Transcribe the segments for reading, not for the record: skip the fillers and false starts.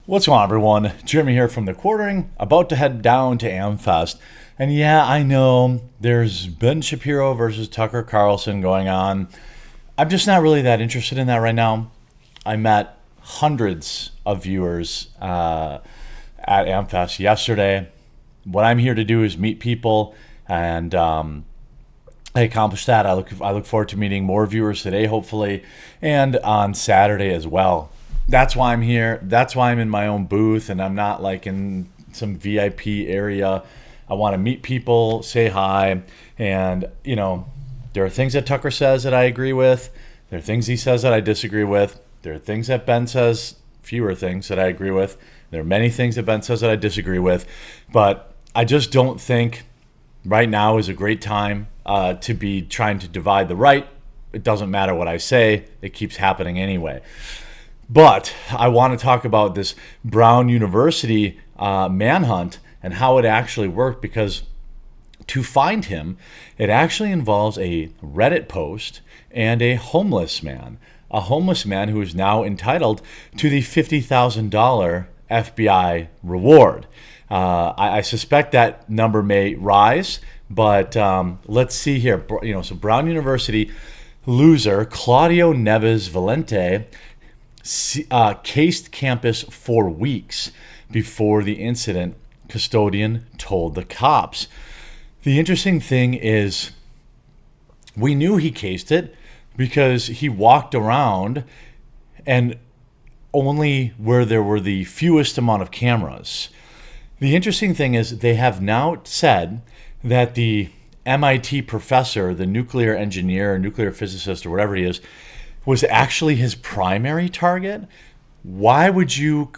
What's going on, everyone? Jeremy here from the Quartering, about to head down to AmFest. And yeah, I know there's Ben Shapiro versus Tucker Carlson going on. I'm just not really that interested in that right now. I met hundreds of viewers at AmFest yesterday. What I'm here to do is meet people, and I accomplished that. I look forward to meeting more viewers today, hopefully, and on Saturday as well. That's why I'm here. That's why I'm in my own booth and I'm not like in some VIP area. I want to meet people, say hi, and there are things that Tucker says that I agree with. There are things he says that I disagree with. There are things that Ben says, fewer things that I agree with. There are many things that Ben says that I disagree with, but I just don't think right now is a great time to be trying to divide the right. It doesn't matter what I say. It keeps happening anyway. But I want to talk about this Brown University manhunt and how it actually worked, because to find him, it actually involves a Reddit post and a homeless man who is now entitled to the $50,000 FBI reward. I suspect that number may rise, but let's see here. So Brown University loser Claudio Neves Valente cased campus for weeks before the incident, custodian told the cops. The interesting thing is, we knew he cased it because he walked around and only where there were the fewest amount of cameras. The interesting thing is, they have now said that the MIT professor, the nuclear engineer, or nuclear physicist, or whatever he is, was actually his primary target. Why would you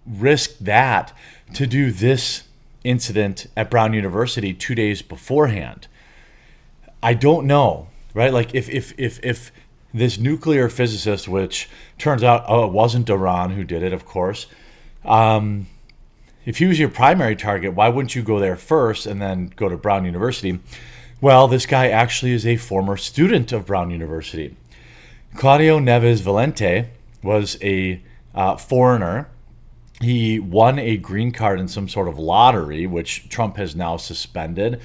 risk that to do this incident at Brown University 2 days beforehand? I don't know, right? Like if this nuclear physicist, which turns out, it wasn't Iran who did it, of course. If he was your primary target, why wouldn't you go there first and then go to Brown University? Well, this guy actually is a former student of Brown University. Claudio Neves Valente was a foreigner. He won a green card in some sort of lottery, which Trump has now suspended.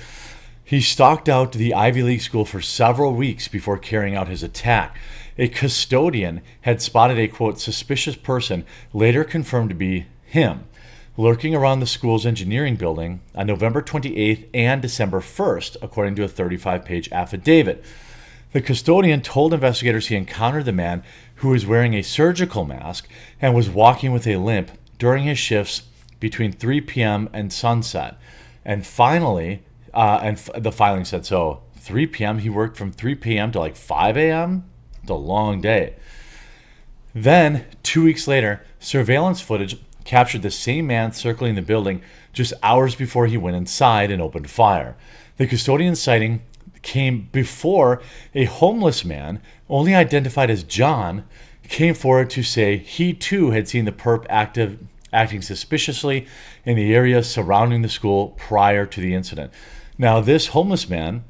He stalked out the Ivy League school for several weeks before carrying out his attack. A custodian had spotted a, quote, suspicious person, later confirmed to be him, lurking around the school's engineering building on November 28th and December 1st, according to a 35-page affidavit. The custodian told investigators he encountered the man, who was wearing a surgical mask and was walking with a limp during his shifts between 3 p.m. and sunset. And finally, the filing said so, 3 p.m., he worked from 3 p.m. to like 5 a.m.? It's a long day. Then, 2 weeks later, surveillance footage captured the same man circling the building just hours before he went inside and opened fire. The custodian's sighting came before a homeless man, only identified as John, came forward to say he too had seen the perp acting suspiciously in the area surrounding the school prior to the incident. Now, this homeless man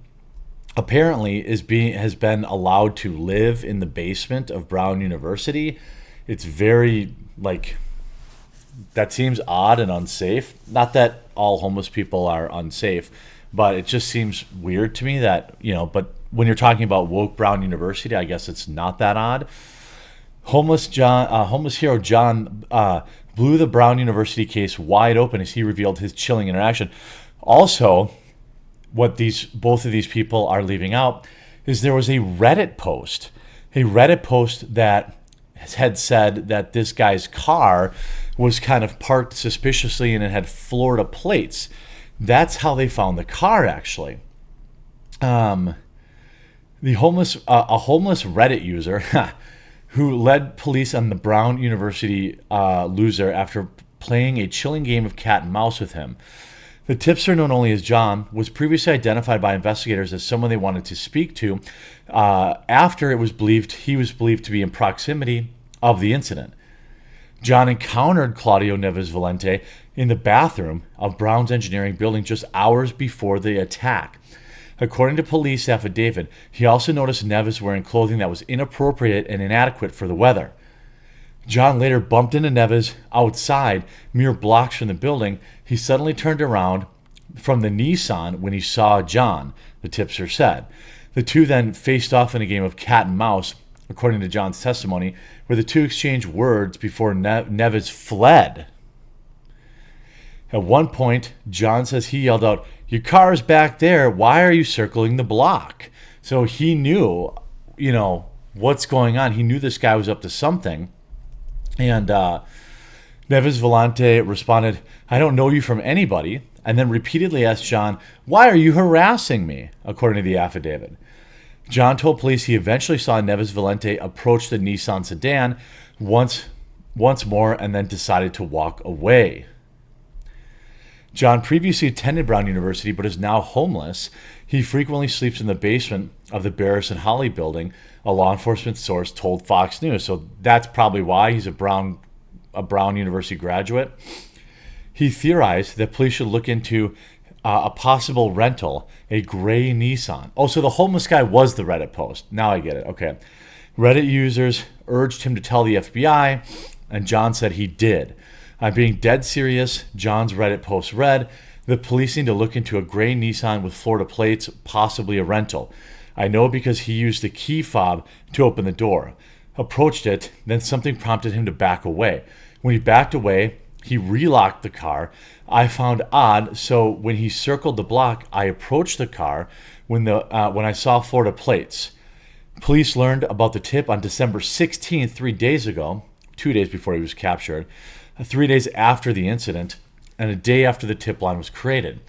apparently has been allowed to live in the basement of Brown University. It's very, that seems odd and unsafe. Not that all homeless people are unsafe, but it just seems weird to me that, but when you're talking about woke Brown University, I guess it's not that odd. Homeless hero John blew the Brown University case wide open as he revealed his chilling interaction. Also, what both of these people are leaving out is there was a Reddit post that had said that this guy's car was kind of parked suspiciously and it had Florida plates. That's how they found the car, actually. A homeless Reddit user who led police on the Brown University loser after playing a chilling game of cat and mouse with him. The tipster, known only as John, was previously identified by investigators as someone they wanted to speak to after he was believed to be in proximity of the incident. John encountered Claudio Neves Valente in the bathroom of Brown's engineering building just hours before the attack. According to police affidavit, he also noticed Neves wearing clothing that was inappropriate and inadequate for the weather. John later bumped into Neves outside, mere blocks from the building. He suddenly turned around from the Nissan when he saw John, the tipster said. The two then faced off in a game of cat and mouse, according to John's testimony, where the two exchanged words before Neves fled. At one point, John says he yelled out, "Your car's back there. Why are you circling the block?" So he knew, what's going on. He knew this guy was up to something. And Neves Volante responded, "I don't know you from anybody," and then repeatedly asked John, "Why are you harassing me?" according to the affidavit. John told police he eventually saw Neves Volante approach the Nissan sedan once more and then decided to walk away. John previously attended Brown University but is now homeless. He frequently sleeps in the basement of the Barris and Holly building, a law enforcement source told Fox News. So that's probably why he's a Brown University graduate. He theorized that police should look into a possible rental, a gray Nissan. Oh, so the homeless guy was the Reddit post. Now I get it. Okay. Reddit users urged him to tell the FBI, and John said he did. "I'm being dead serious," John's Reddit post read. "The police need to look into a gray Nissan with Florida plates, possibly a rental. I know because he used the key fob to open the door. Approached it, then something prompted him to back away. When he backed away, he relocked the car. I found odd, so when he circled the block, I approached the car when I saw Florida plates. Police learned about the tip on December 16th, 3 days ago, 2 days before he was captured, 3 days after the incident, and a day after the tip line was created.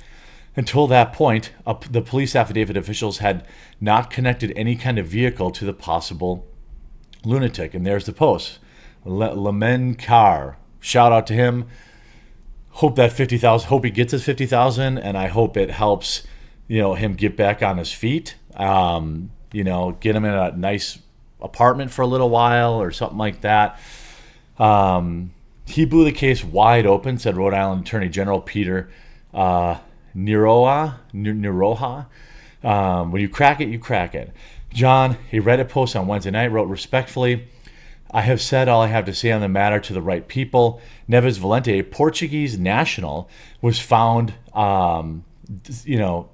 Until that point, the police affidavit officials had not connected any kind of vehicle to the possible lunatic." And there's the post. Lamen Carr. Shout out to him. Hope that 50,000. Hope he gets his 50,000, and I hope it helps, him get back on his feet. Get him in a nice apartment for a little while or something like that. He blew the case wide open, said Rhode Island Attorney General Peter Niroha. When you crack it, you crack it. John, a Reddit post on Wednesday night, wrote, "Respectfully, I have said all I have to say on the matter to the right people. Neves Volante, a Portuguese national, was found,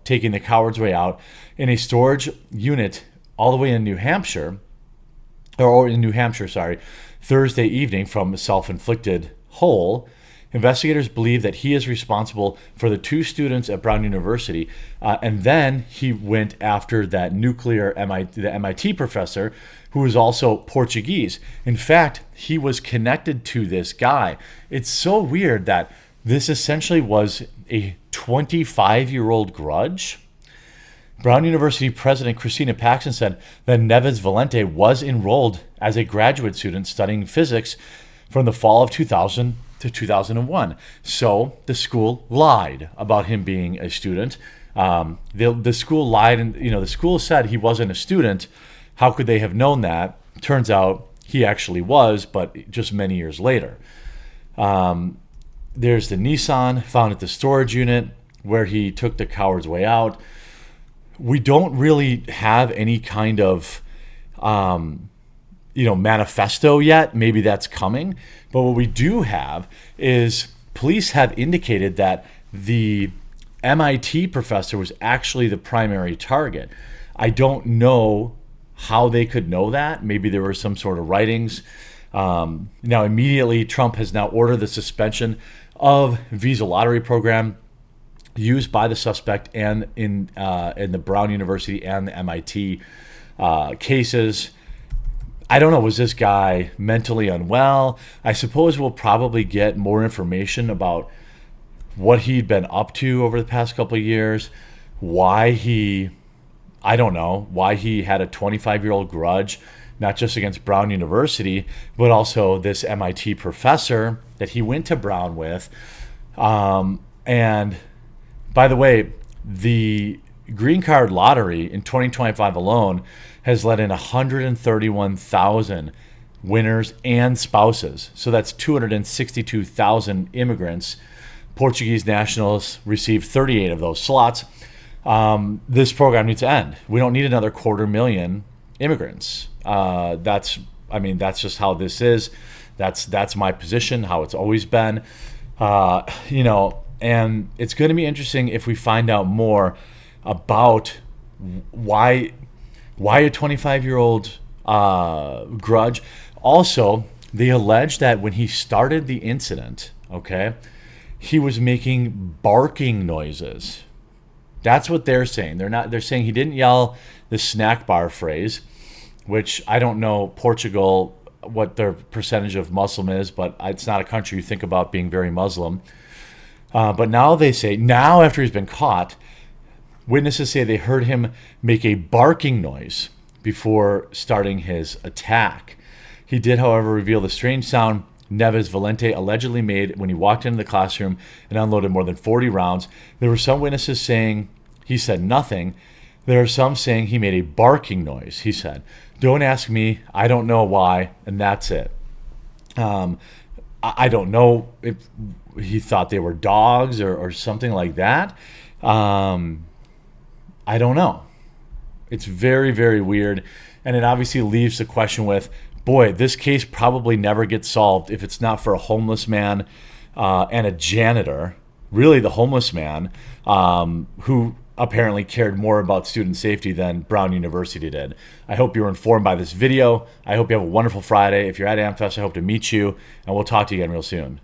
taking the coward's way out in a storage unit all the way in New Hampshire, Thursday evening from a self-inflicted hole. Investigators believe that he is responsible for the two students at Brown University, and then he went after that the MIT professor who was also Portuguese. In fact, he was connected to this guy. It's so weird that this essentially was a 25-year-old grudge." Brown University President Christina Paxson said that Neves Volante was enrolled as a graduate student studying physics from the fall of 2000 to 2001. So the school lied about him being a student. The school lied, and the school said he wasn't a student. How could they have known that? Turns out he actually was, but just many years later. There's the Nissan found at the storage unit where he took the coward's way out. We don't really have any kind of manifesto yet. Maybe that's coming. But what we do have is police have indicated that the MIT professor was actually the primary target. I don't know how they could know that. Maybe there were some sort of writings. Now, immediately, Trump has now ordered the suspension of Visa lottery program used by the suspect and in the Brown University and the MIT cases. I don't know, was this guy mentally unwell? I suppose we'll probably get more information about what he'd been up to over the past couple of years, why he had a 25-year-old grudge, not just against Brown University, but also this MIT professor that he went to Brown with. And by the way, the green card lottery in 2025 alone has let in 131,000 winners and spouses. So that's 262,000 immigrants. Portuguese nationals received 38 of those slots. This program needs to end. We don't need another 250,000 immigrants. That's just how this is. That's my position, how it's always been. And it's going to be interesting if we find out more about why a 25-year-old grudge. Also, they allege that when he started the incident, okay, he was making barking noises. That's what they're saying. They're saying he didn't yell the snack bar phrase, which I don't know Portugal what their percentage of Muslim is, but it's not a country you think about being very Muslim. But now they say, now after he's been caught, witnesses say they heard him make a barking noise before starting his attack. He did, however, reveal the strange sound Neves Valente allegedly made when he walked into the classroom and unloaded more than 40 rounds. There were some witnesses saying he said nothing. There are some saying he made a barking noise, he said. Don't ask me. I don't know why. And that's it. I don't know if he thought they were dogs or something like that. I don't know. It's very, very weird. And it obviously leaves the question with, boy, this case probably never gets solved if it's not for a homeless man and a janitor, really the homeless man, who apparently cared more about student safety than Brown University did. I hope you were informed by this video. I hope you have a wonderful Friday. If you're at AmFest, I hope to meet you, and we'll talk to you again real soon.